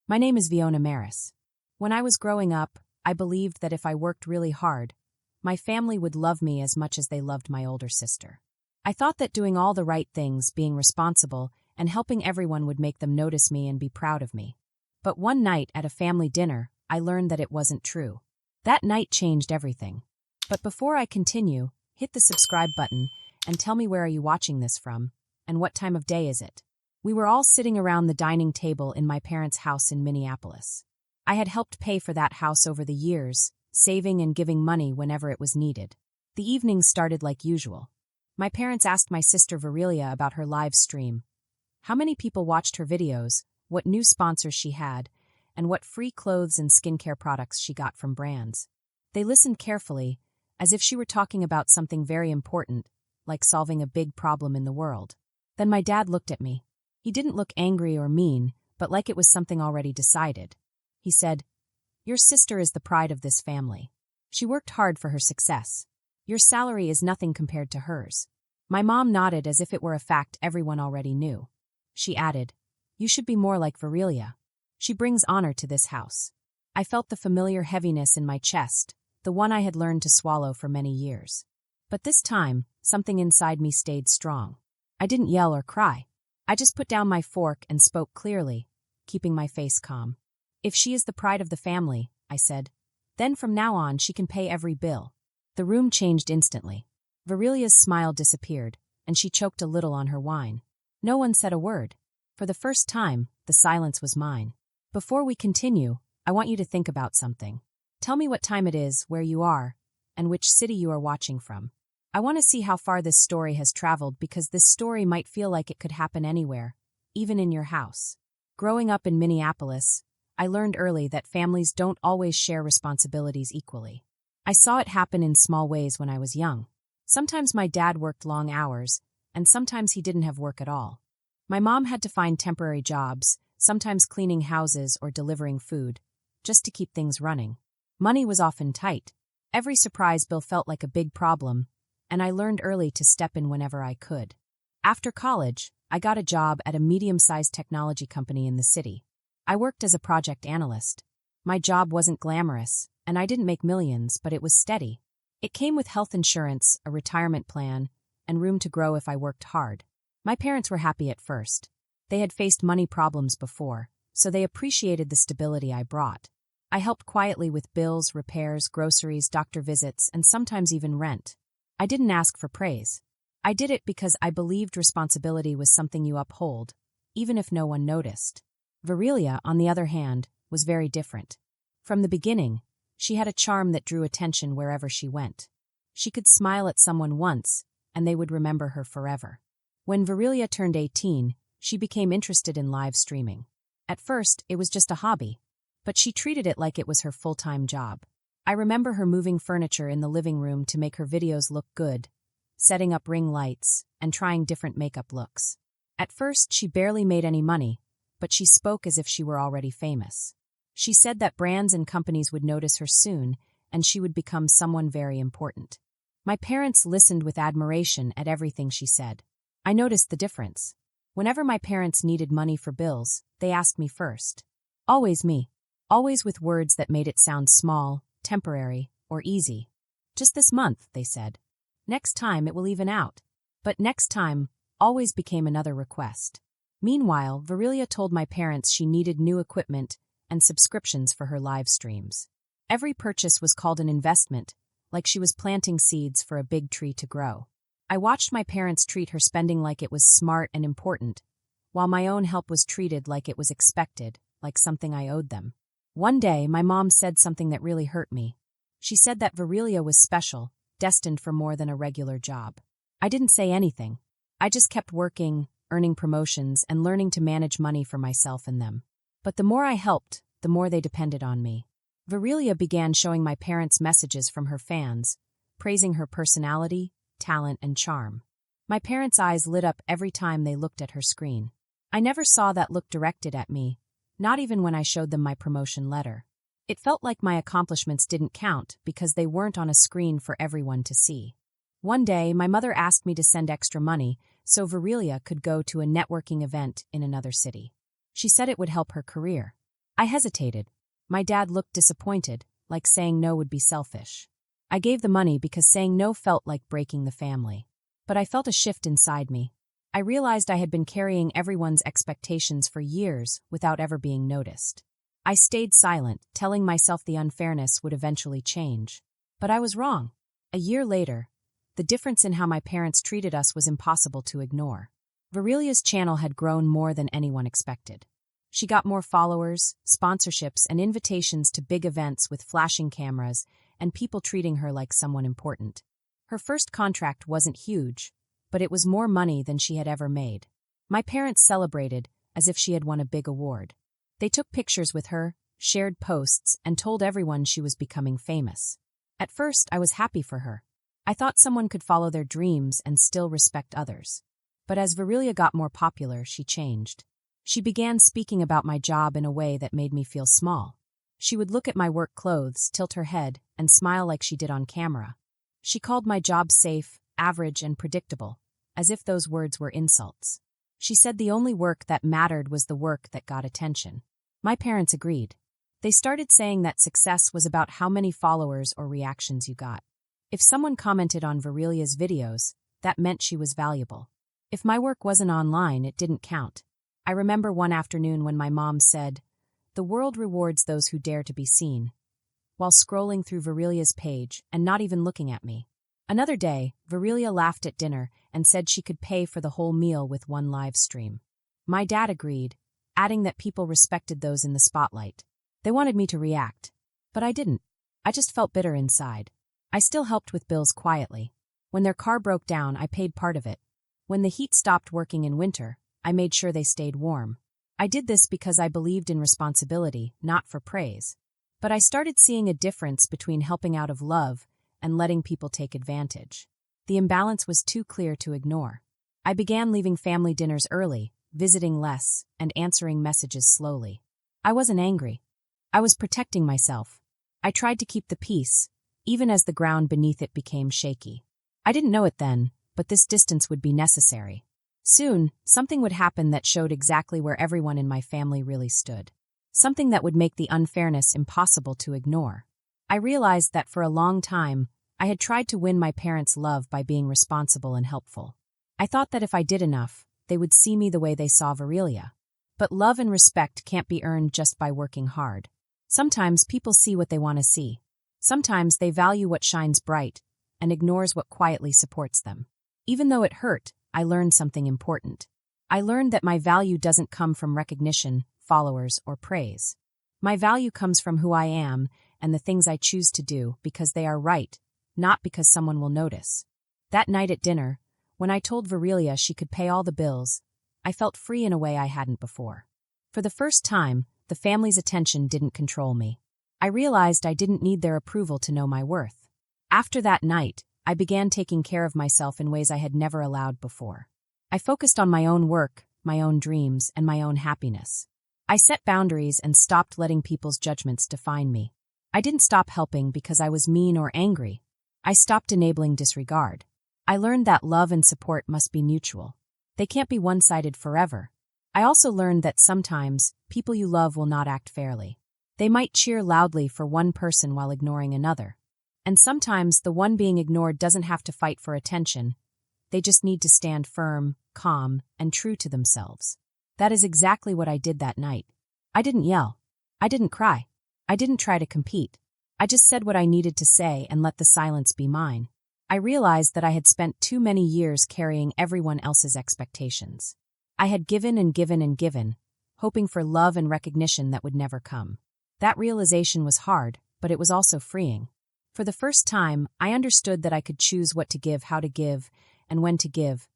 My name is Fiona Maris. When I was growing up, I believed that if I worked really hard, my family would love me as much as they loved my older sister. I thought that doing all the right things, being responsible, and helping everyone would make them notice me and be proud of me. But one night at a family dinner, I learned that it wasn't true. That night changed everything. But before I continue, hit the subscribe button and tell me, where are you watching this from, and what time of day is it? We were all sitting around the dining table in my parents' house in Minneapolis. I had helped pay for that house over the years, saving and giving money whenever it was needed. The evening started like usual. My parents asked my sister Virilia about her live stream, how many people watched her videos, what new sponsors she had, and what free clothes and skincare products she got from brands. They listened carefully, as if she were talking about something very important, like solving a big problem in the world. Then my dad looked at me. He didn't look angry or mean, but like it was something already decided. He said, "Your sister is the pride of this family. She worked hard for her success. Your salary is nothing compared to hers." My mom nodded as if it were a fact everyone already knew. She added, "You should be more like Virilia. She brings honor to this house." I felt the familiar heaviness in my chest, the one I had learned to swallow for many years. But this time, something inside me stayed strong. I didn't yell or cry. I just put down my fork and spoke clearly, keeping my face calm. "If she is the pride of the family," I said, "then from now on she can pay every bill." The room changed instantly. Virilia's smile disappeared, and she choked a little on her wine. No one said a word. For the first time, the silence was mine. "Before we continue, I want you to think about something. Tell me what time it is, where you are, and which city you are watching from. I want to see how far this story has traveled, because this story might feel like it could happen anywhere, even in your house." Growing up in Minneapolis, I learned early that families don't always share responsibilities equally. I saw it happen in small ways when I was young. Sometimes my dad worked long hours, and sometimes he didn't have work at all. My mom had to find temporary jobs, sometimes cleaning houses or delivering food, just to keep things running. Money was often tight. Every surprise bill felt like a big problem, and I learned early to step in whenever I could. After college, I got a job at a medium-sized technology company in the city. I worked as a project analyst. My job wasn't glamorous, and I didn't make millions, but it was steady. It came with health insurance, a retirement plan, and room to grow if I worked hard. My parents were happy at first. They had faced money problems before, so they appreciated the stability I brought. I helped quietly with bills, repairs, groceries, doctor visits, and sometimes even rent. I didn't ask for praise. I did it because I believed responsibility was something you uphold, even if no one noticed. Virilia, on the other hand, was very different. From the beginning, she had a charm that drew attention wherever she went. She could smile at someone once, and they would remember her forever. When Virilia turned 18, she became interested in live streaming. At first, it was just a hobby, but she treated it like it was her full-time job. I remember her moving furniture in the living room to make her videos look good, setting up ring lights, and trying different makeup looks. At first, she barely made any money, but she spoke as if she were already famous. She said that brands and companies would notice her soon, and she would become someone very important. My parents listened with admiration at everything she said. I noticed the difference. Whenever my parents needed money for bills, they asked me first. Always me. Always with words that made it sound small, temporary, or easy. "Just this month," they said. "Next time it will even out." But next time always became another request. Meanwhile, Virilia told my parents she needed new equipment and subscriptions for her live streams. Every purchase was called an investment, like she was planting seeds for a big tree to grow. I watched my parents treat her spending like it was smart and important, while my own help was treated like it was expected, like something I owed them. One day, my mom said something that really hurt me. She said that Virilia was special, destined for more than a regular job. I didn't say anything. I just kept working, earning promotions, and learning to manage money for myself and them. But the more I helped, the more they depended on me. Virilia began showing my parents messages from her fans, praising her personality, talent, and charm. My parents' eyes lit up every time they looked at her screen. I never saw that look directed at me, not even when I showed them my promotion letter. It felt like my accomplishments didn't count because they weren't on a screen for everyone to see. One day, my mother asked me to send extra money so Virilia could go to a networking event in another city. She said it would help her career. I hesitated. My dad looked disappointed, like saying no would be selfish. I gave the money because saying no felt like breaking the family. But I felt a shift inside me. I realized I had been carrying everyone's expectations for years without ever being noticed. I stayed silent, telling myself the unfairness would eventually change. But I was wrong. A year later, the difference in how my parents treated us was impossible to ignore. Virelia's channel had grown more than anyone expected. She got more followers, sponsorships, and invitations to big events with flashing cameras and people treating her like someone important. Her first contract wasn't huge, but it was more money than she had ever made. My parents celebrated as if she had won a big award. They took pictures with her, shared posts, and told everyone she was becoming famous. At first, I was happy for her. I thought someone could follow their dreams and still respect others. But as Virelia got more popular, she changed. She began speaking about my job in a way that made me feel small. She would look at my work clothes, tilt her head, and smile like she did on camera. She called my job safe, average, and predictable, as if those words were insults. She said the only work that mattered was the work that got attention. My parents agreed. They started saying that success was about how many followers or reactions you got. If someone commented on Virelia's videos, that meant she was valuable. If my work wasn't online, it didn't count. I remember one afternoon when my mom said, "The world rewards those who dare to be seen," while scrolling through Virelia's page and not even looking at me. Another day, Virelia laughed at dinner and said she could pay for the whole meal with one live stream. My dad agreed, adding that people respected those in the spotlight. They wanted me to react. But I didn't. I just felt bitter inside. I still helped with bills quietly. When their car broke down, I paid part of it. When the heat stopped working in winter, I made sure they stayed warm. I did this because I believed in responsibility, not for praise. But I started seeing a difference between helping out of love and letting people take advantage. The imbalance was too clear to ignore. I began leaving family dinners early, visiting less, and answering messages slowly. I wasn't angry. I was protecting myself. I tried to keep the peace, even as the ground beneath it became shaky. I didn't know it then, but this distance would be necessary. Soon, something would happen that showed exactly where everyone in my family really stood. Something that would make the unfairness impossible to ignore. I realized that for a long time, I had tried to win my parents' love by being responsible and helpful. I thought that if I did enough, they would see me the way they saw Virelia. But love and respect can't be earned just by working hard. Sometimes people see what they want to see. Sometimes they value what shines bright and ignores what quietly supports them. Even though it hurt, I learned something important. I learned that my value doesn't come from recognition, followers, or praise. My value comes from who I am and the things I choose to do because they are right, not because someone will notice. That night at dinner, when I told Virelia she could pay all the bills, I felt free in a way I hadn't before. For the first time, the family's attention didn't control me. I realized I didn't need their approval to know my worth. After that night, I began taking care of myself in ways I had never allowed before. I focused on my own work, my own dreams, and my own happiness. I set boundaries and stopped letting people's judgments define me. I didn't stop helping because I was mean or angry. I stopped enabling disregard. I learned that love and support must be mutual. They can't be one-sided forever. I also learned that sometimes, people you love will not act fairly. They might cheer loudly for one person while ignoring another. And sometimes the one being ignored doesn't have to fight for attention. They just need to stand firm, calm, and true to themselves. That is exactly what I did that night. I didn't yell. I didn't cry. I didn't try to compete. I just said what I needed to say and let the silence be mine. I realized that I had spent too many years carrying everyone else's expectations. I had given and given and given, hoping for love and recognition that would never come. That realization was hard, but it was also freeing. For the first time, I understood that I could choose what to give, how to give, and when to give,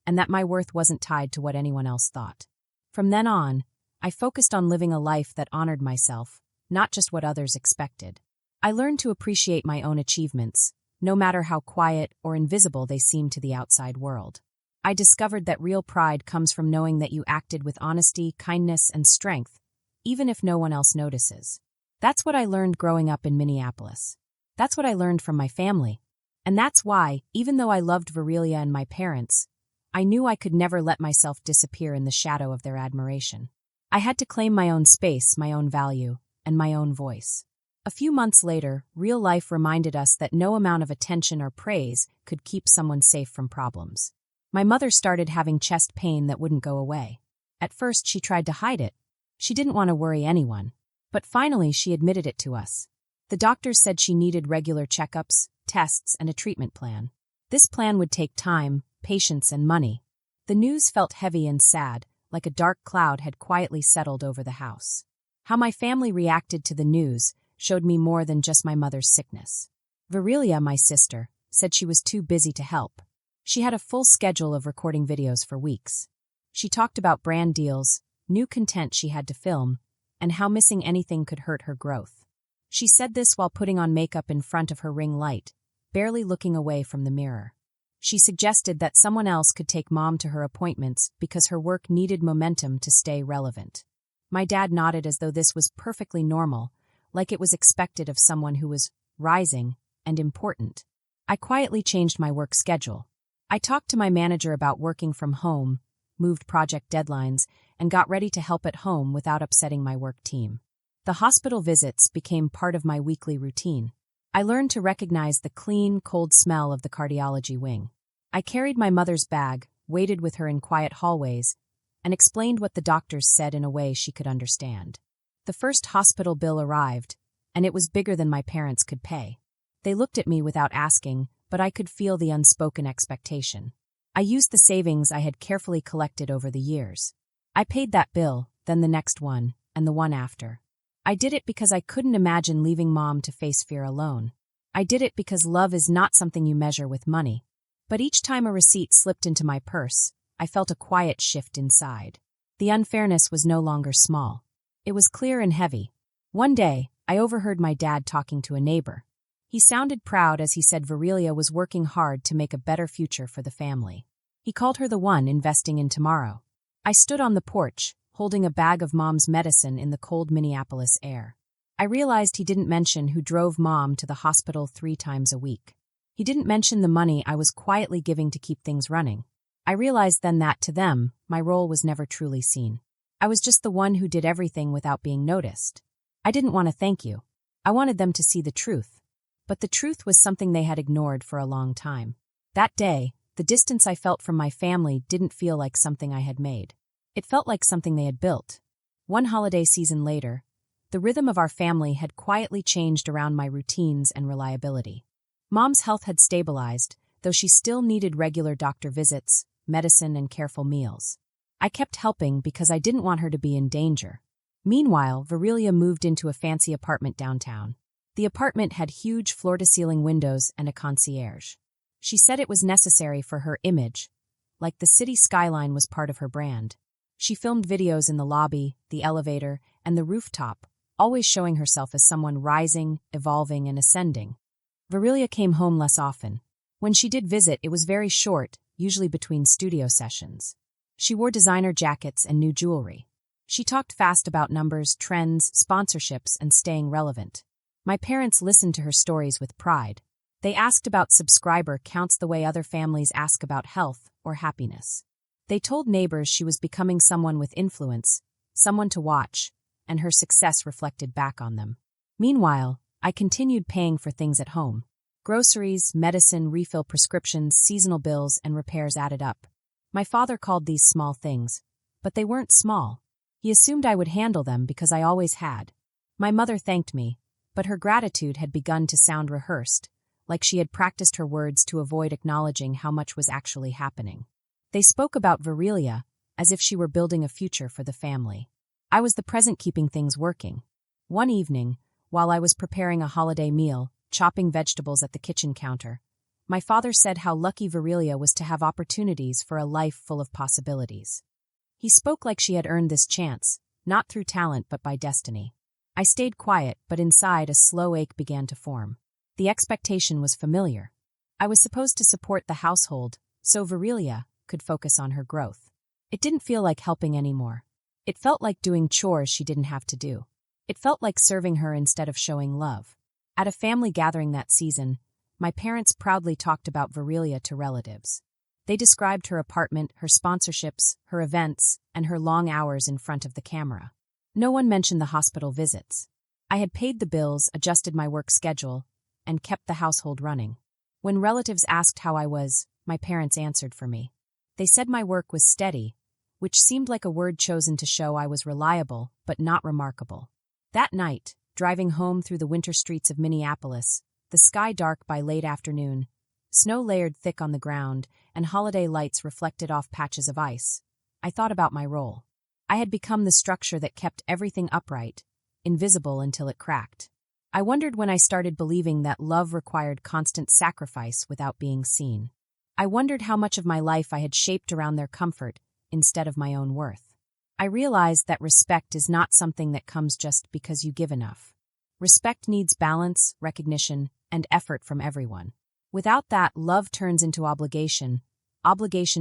and that my worth wasn't tied to what anyone else thought. From then on, I focused on living a life that honored myself, not just what others expected. I learned to appreciate my own achievements, no matter how quiet or invisible they seem to the outside world. I discovered that real pride comes from knowing that you acted with honesty, kindness, and strength, even if no one else notices. That's what I learned growing up in Minneapolis. That's what I learned from my family. And that's why, even though I loved Virelia and my parents, I knew I could never let myself disappear in the shadow of their admiration. I had to claim my own space, my own value, and my own voice. A few months later, real life reminded us that no amount of attention or praise could keep someone safe from problems. My mother started having chest pain that wouldn't go away. At first, she tried to hide it. She didn't want to worry anyone. But finally, she admitted it to us. The doctors said she needed regular checkups, tests, and a treatment plan. This plan would take time, patience, and money. The news felt heavy and sad, like a dark cloud had quietly settled over the house. How my family reacted to the news showed me more than just my mother's sickness. Virilia, my sister, said she was too busy to help. She had a full schedule of recording videos for weeks. She talked about brand deals, new content she had to film, and how missing anything could hurt her growth. She said this while putting on makeup in front of her ring light, barely looking away from the mirror. She suggested that someone else could take Mom to her appointments because her work needed momentum to stay relevant. My dad nodded as though this was perfectly normal, like it was expected of someone who was rising and important. I quietly changed my work schedule. I talked to my manager about working from home, moved project deadlines, and got ready to help at home without upsetting my work team. The hospital visits became part of my weekly routine. I learned to recognize the clean, cold smell of the cardiology wing. I carried my mother's bag, waited with her in quiet hallways, and explained what the doctors said in a way she could understand. The first hospital bill arrived, and it was bigger than my parents could pay. They looked at me without asking, but I could feel the unspoken expectation. I used the savings I had carefully collected over the years. I paid that bill, then the next one, and the one after. I did it because I couldn't imagine leaving Mom to face fear alone. I did it because love is not something you measure with money. But each time a receipt slipped into my purse, I felt a quiet shift inside. The unfairness was no longer small. It was clear and heavy. One day, I overheard my dad talking to a neighbor. He sounded proud as he said Virilia was working hard to make a better future for the family. He called her the one investing in tomorrow. I stood on the porch, holding a bag of Mom's medicine in the cold Minneapolis air. I realized he didn't mention who drove Mom to the hospital 3 times a week. He didn't mention the money I was quietly giving to keep things running. I realized then that, to them, my role was never truly seen. I was just the one who did everything without being noticed. I didn't want to thank you. I wanted them to see the truth. But the truth was something they had ignored for a long time. That day, the distance I felt from my family didn't feel like something I had made. It felt like something they had built. One holiday season later, the rhythm of our family had quietly changed around my routines and reliability. Mom's health had stabilized, though she still needed regular doctor visits, medicine, and careful meals. I kept helping because I didn't want her to be in danger. Meanwhile, Virilia moved into a fancy apartment downtown. The apartment had huge floor-to-ceiling windows and a concierge. She said it was necessary for her image, like the city skyline was part of her brand. She filmed videos in the lobby, the elevator, and the rooftop, always showing herself as someone rising, evolving, and ascending. Virilia came home less often. When she did visit, it was very short, usually between studio sessions. She wore designer jackets and new jewelry. She talked fast about numbers, trends, sponsorships, and staying relevant. My parents listened to her stories with pride. They asked about subscriber counts the way other families ask about health or happiness. They told neighbors she was becoming someone with influence, someone to watch, and her success reflected back on them. Meanwhile, I continued paying for things at home. Groceries, medicine, refill prescriptions, seasonal bills, and repairs added up. My father called these small things, but they weren't small. He assumed I would handle them because I always had. My mother thanked me, but her gratitude had begun to sound rehearsed, like she had practiced her words to avoid acknowledging how much was actually happening. They spoke about Virilia as if she were building a future for the family. I was the present keeping things working. One evening, while I was preparing a holiday meal, chopping vegetables at the kitchen counter, my father said how lucky Virilia was to have opportunities for a life full of possibilities. He spoke like she had earned this chance, not through talent but by destiny. I stayed quiet, but inside a slow ache began to form. The expectation was familiar. I was supposed to support the household, so Virilia could focus on her growth. It didn't feel like helping anymore. It felt like doing chores she didn't have to do. It felt like serving her instead of showing love. At a family gathering that season, my parents proudly talked about Virilia to relatives. They described her apartment, her sponsorships, her events, and her long hours in front of the camera. No one mentioned the hospital visits. I had paid the bills, adjusted my work schedule, and kept the household running. When relatives asked how I was, my parents answered for me. They said my work was steady, which seemed like a word chosen to show I was reliable, but not remarkable. That night, driving home through the winter streets of Minneapolis, the sky dark by late afternoon, snow layered thick on the ground, and holiday lights reflected off patches of ice, I thought about my role. I had become the structure that kept everything upright, invisible until it cracked. I wondered when I started believing that love required constant sacrifice without being seen. I wondered how much of my life I had shaped around their comfort instead of my own worth. I realized that respect is not something that comes just because you give enough. Respect needs balance, recognition, and effort from everyone. Without that, love turns into obligation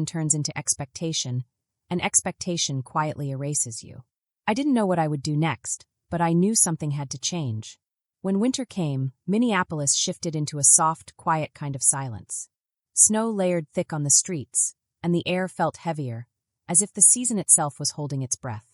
turns into expectation, and expectation quietly erases you. I didn't know what I would do next, but I knew something had to change. When winter came, Minneapolis shifted into a soft, quiet kind of silence. Snow layered thick on the streets, and the air felt heavier, as if the season itself was holding its breath.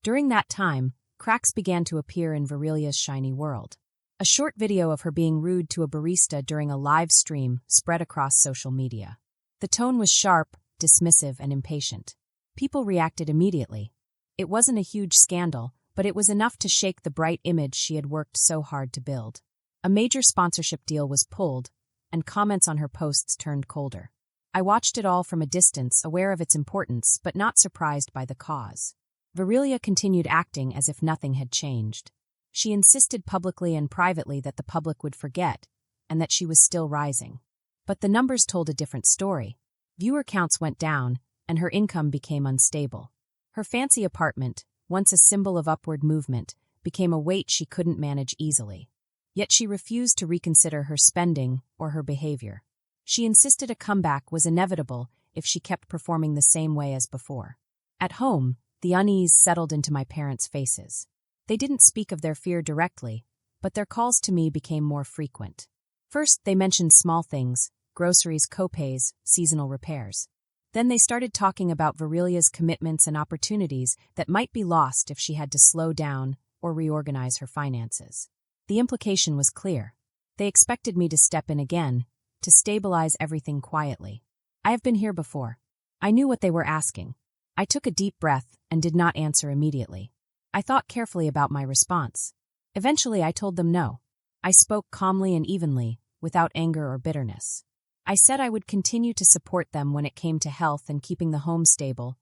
During that time, cracks began to appear in Virelia's shiny world. A short video of her being rude to a barista during a live stream spread across social media. The tone was sharp, dismissive, and impatient. People reacted immediately. It wasn't a huge scandal, but it was enough to shake the bright image she had worked so hard to build. A major sponsorship deal was pulled, and comments on her posts turned colder. I watched it all from a distance, aware of its importance, but not surprised by the cause. Virelia continued acting as if nothing had changed. She insisted publicly and privately that the public would forget, and that she was still rising. But the numbers told a different story. Viewer counts went down, and her income became unstable. Her fancy apartment, once a symbol of upward movement, became a weight she couldn't manage easily. Yet she refused to reconsider her spending or her behavior. She insisted a comeback was inevitable if she kept performing the same way as before. At home, the unease settled into my parents' faces. They didn't speak of their fear directly, but their calls to me became more frequent. First, they mentioned small things, groceries, copays, seasonal repairs. Then they started talking about Virelia's commitments and opportunities that might be lost if she had to slow down or reorganize her finances. The implication was clear. They expected me to step in again, to stabilize everything quietly. I have been here before. I knew what they were asking. I took a deep breath and did not answer immediately. I thought carefully about my response. Eventually, I told them no. I spoke calmly and evenly, without anger or bitterness. I said I would continue to support them when it came to health and keeping the home stable,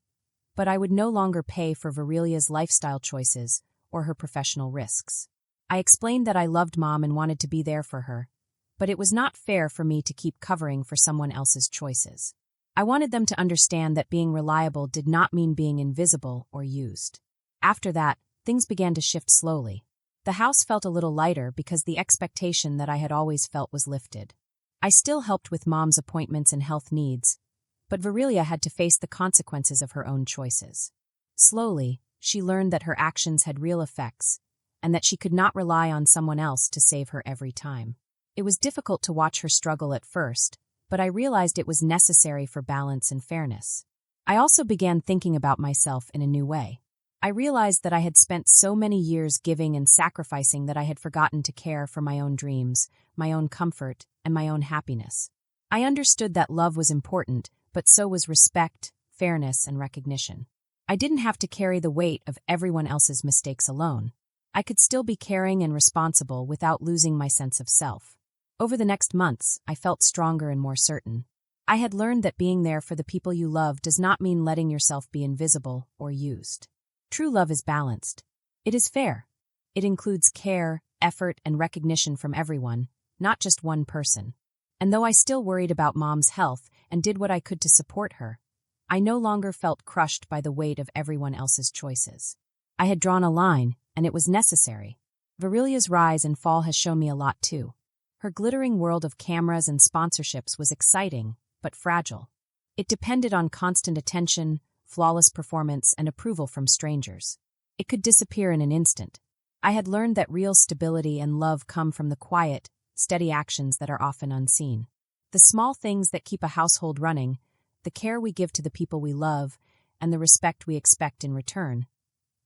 but I would no longer pay for Virelia's lifestyle choices or her professional risks. I explained that I loved Mom and wanted to be there for her, but it was not fair for me to keep covering for someone else's choices. I wanted them to understand that being reliable did not mean being invisible or used. After that, things began to shift slowly. The house felt a little lighter because the expectation that I had always felt was lifted. I still helped with Mom's appointments and health needs, but Virelia had to face the consequences of her own choices. Slowly, she learned that her actions had real effects, and that she could not rely on someone else to save her every time. It was difficult to watch her struggle at first, but I realized it was necessary for balance and fairness. I also began thinking about myself in a new way. I realized that I had spent so many years giving and sacrificing that I had forgotten to care for my own dreams, my own comfort, and my own happiness. I understood that love was important, but so was respect, fairness, and recognition. I didn't have to carry the weight of everyone else's mistakes alone. I could still be caring and responsible without losing my sense of self. Over the next months, I felt stronger and more certain. I had learned that being there for the people you love does not mean letting yourself be invisible or used. True love is balanced. It is fair. It includes care, effort, and recognition from everyone, not just one person. And though I still worried about Mom's health and did what I could to support her, I no longer felt crushed by the weight of everyone else's choices. I had drawn a line, and it was necessary. Virelia's rise and fall has shown me a lot too. Her glittering world of cameras and sponsorships was exciting, but fragile. It depended on constant attention, flawless performance, and approval from strangers. It could disappear in an instant. I had learned that real stability and love come from the quiet, steady actions that are often unseen. The small things that keep a household running, the care we give to the people we love, and the respect we expect in return.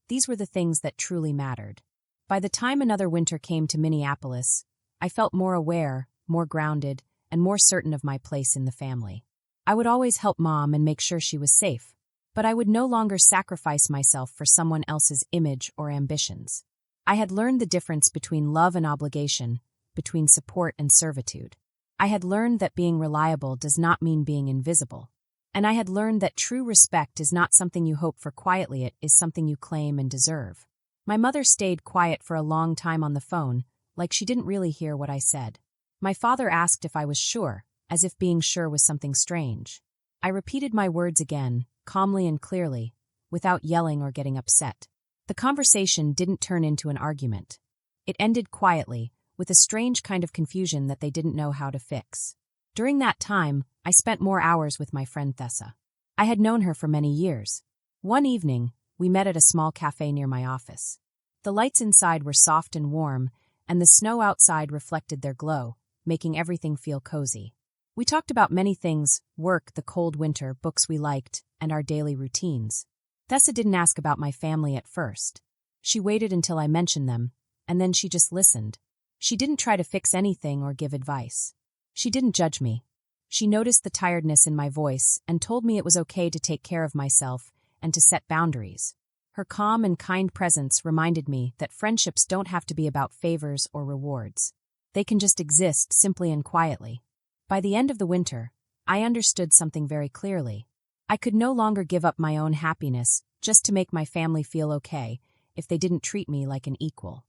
These were the things that truly mattered. By the time another winter came to Minneapolis, I felt more aware, more grounded, and more certain of my place in the family. I would always help Mom and make sure she was safe, but I would no longer sacrifice myself for someone else's image or ambitions. I had learned the difference between love and obligation, between support and servitude. I had learned that being reliable does not mean being invisible. And I had learned that true respect is not something you hope for quietly, it is something you claim and deserve. My mother stayed quiet for a long time on the phone, like she didn't really hear what I said. My father asked if I was sure, as if being sure was something strange. I repeated my words again, calmly and clearly, without yelling or getting upset. The conversation didn't turn into an argument. It ended quietly, with a strange kind of confusion that they didn't know how to fix. During that time, I spent more hours with my friend Thessa. I had known her for many years. One evening, we met at a small cafe near my office. The lights inside were soft and warm, and the snow outside reflected their glow, making everything feel cozy. We talked about many things: work, the cold winter, books we liked, and our daily routines. Thessa didn't ask about my family at first. She waited until I mentioned them, and then she just listened. She didn't try to fix anything or give advice. She didn't judge me. She noticed the tiredness in my voice and told me it was okay to take care of myself and to set boundaries. Her calm and kind presence reminded me that friendships don't have to be about favors or rewards. They can just exist simply and quietly. By the end of the winter, I understood something very clearly. I could no longer give up my own happiness just to make my family feel okay if they didn't treat me like an equal.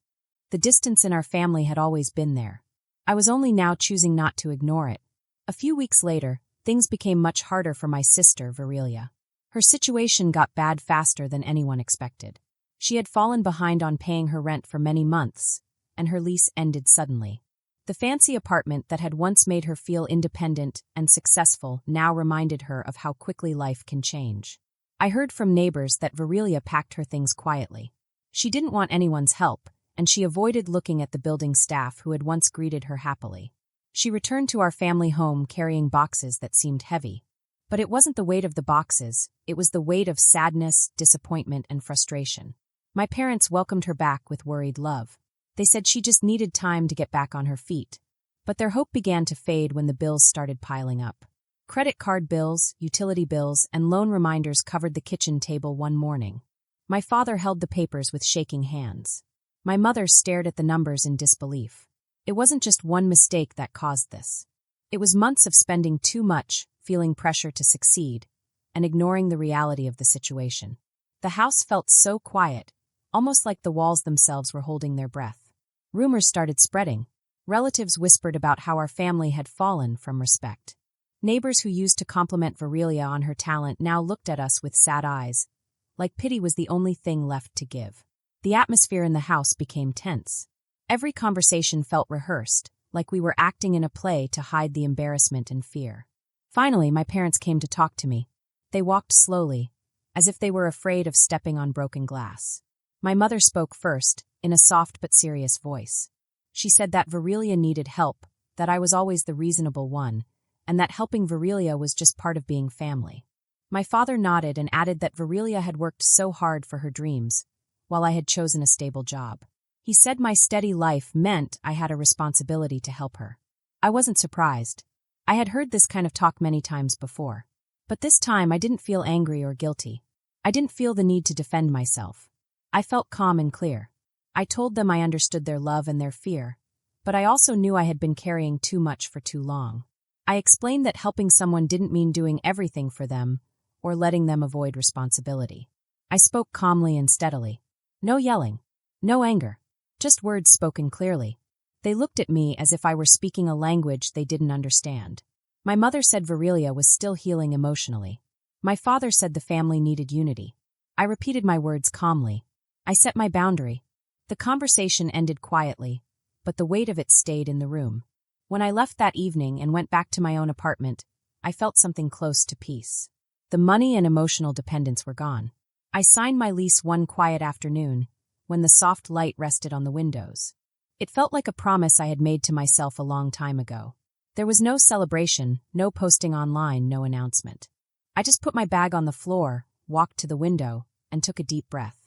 The distance in our family had always been there. I was only now choosing not to ignore it. A few weeks later, things became much harder for my sister, Virelia. Her situation got bad faster than anyone expected. She had fallen behind on paying her rent for many months, and her lease ended suddenly. The fancy apartment that had once made her feel independent and successful now reminded her of how quickly life can change. I heard from neighbors that Virelia packed her things quietly. She didn't want anyone's help, and she avoided looking at the building staff who had once greeted her happily. She returned to our family home carrying boxes that seemed heavy. But it wasn't the weight of the boxes, it was the weight of sadness, disappointment, and frustration. My parents welcomed her back with worried love. They said she just needed time to get back on her feet. But their hope began to fade when the bills started piling up. Credit card bills, utility bills, and loan reminders covered the kitchen table one morning. My father held the papers with shaking hands. My mother stared at the numbers in disbelief. It wasn't just one mistake that caused this. It was months of spending too much, feeling pressure to succeed, and ignoring the reality of the situation. The house felt so quiet, almost like the walls themselves were holding their breath. Rumors started spreading. Relatives whispered about how our family had fallen from respect. Neighbors who used to compliment Virelia on her talent now looked at us with sad eyes, like pity was the only thing left to give. The atmosphere in the house became tense. Every conversation felt rehearsed, like we were acting in a play to hide the embarrassment and fear. Finally, my parents came to talk to me. They walked slowly, as if they were afraid of stepping on broken glass. My mother spoke first, in a soft but serious voice. She said that Virelia needed help, that I was always the reasonable one, and that helping Virelia was just part of being family. My father nodded and added that Virelia had worked so hard for her dreams, while I had chosen a stable job. He said my steady life meant I had a responsibility to help her. I wasn't surprised. I had heard this kind of talk many times before. But this time I didn't feel angry or guilty. I didn't feel the need to defend myself. I felt calm and clear. I told them I understood their love and their fear, but I also knew I had been carrying too much for too long. I explained that helping someone didn't mean doing everything for them or letting them avoid responsibility. I spoke calmly and steadily. No yelling. No anger. Just words spoken clearly. They looked at me as if I were speaking a language they didn't understand. My mother said Virelia was still healing emotionally. My father said the family needed unity. I repeated my words calmly. I set my boundary. The conversation ended quietly, but the weight of it stayed in the room. When I left that evening and went back to my own apartment, I felt something close to peace. The money and emotional dependence were gone. I signed my lease one quiet afternoon, when the soft light rested on the windows. It felt like a promise I had made to myself a long time ago. There was no celebration, no posting online, no announcement. I just put my bag on the floor, walked to the window, and took a deep breath.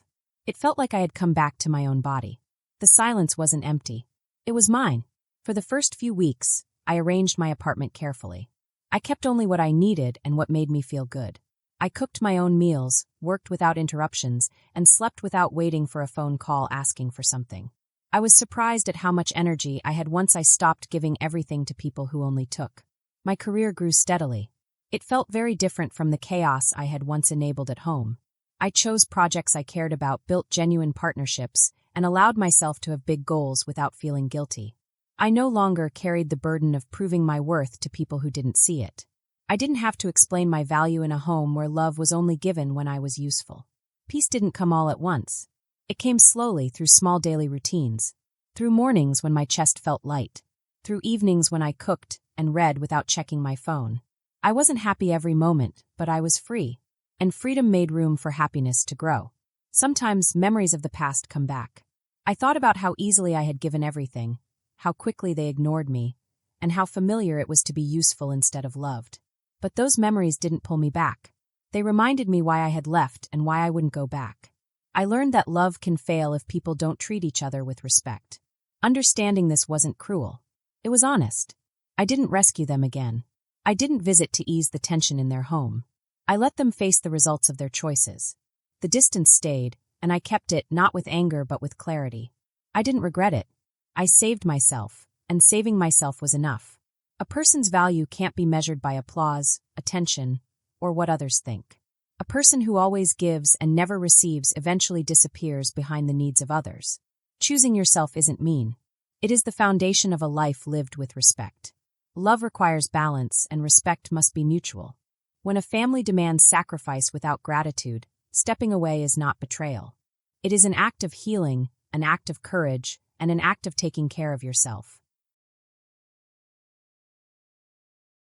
It felt like I had come back to my own body. The silence wasn't empty. It was mine. For the first few weeks, I arranged my apartment carefully. I kept only what I needed and what made me feel good. I cooked my own meals, worked without interruptions, and slept without waiting for a phone call asking for something. I was surprised at how much energy I had once I stopped giving everything to people who only took. My career grew steadily. It felt very different from the chaos I had once enabled at home. I chose projects I cared about, built genuine partnerships, and allowed myself to have big goals without feeling guilty. I no longer carried the burden of proving my worth to people who didn't see it. I didn't have to explain my value in a home where love was only given when I was useful. Peace didn't come all at once. It came slowly through small daily routines, through mornings when my chest felt light, through evenings when I cooked and read without checking my phone. I wasn't happy every moment, but I was free, and freedom made room for happiness to grow. Sometimes memories of the past come back. I thought about how easily I had given everything, how quickly they ignored me, and how familiar it was to be useful instead of loved. But those memories didn't pull me back. They reminded me why I had left and why I wouldn't go back. I learned that love can fail if people don't treat each other with respect. Understanding this wasn't cruel. It was honest. I didn't rescue them again. I didn't visit to ease the tension in their home. I let them face the results of their choices. The distance stayed, and I kept it not with anger but with clarity. I didn't regret it. I saved myself, and saving myself was enough. A person's value can't be measured by applause, attention, or what others think. A person who always gives and never receives eventually disappears behind the needs of others. Choosing yourself isn't mean. It is the foundation of a life lived with respect. Love requires balance, and respect must be mutual. When a family demands sacrifice without gratitude, stepping away is not betrayal. It is an act of healing, an act of courage, and an act of taking care of yourself.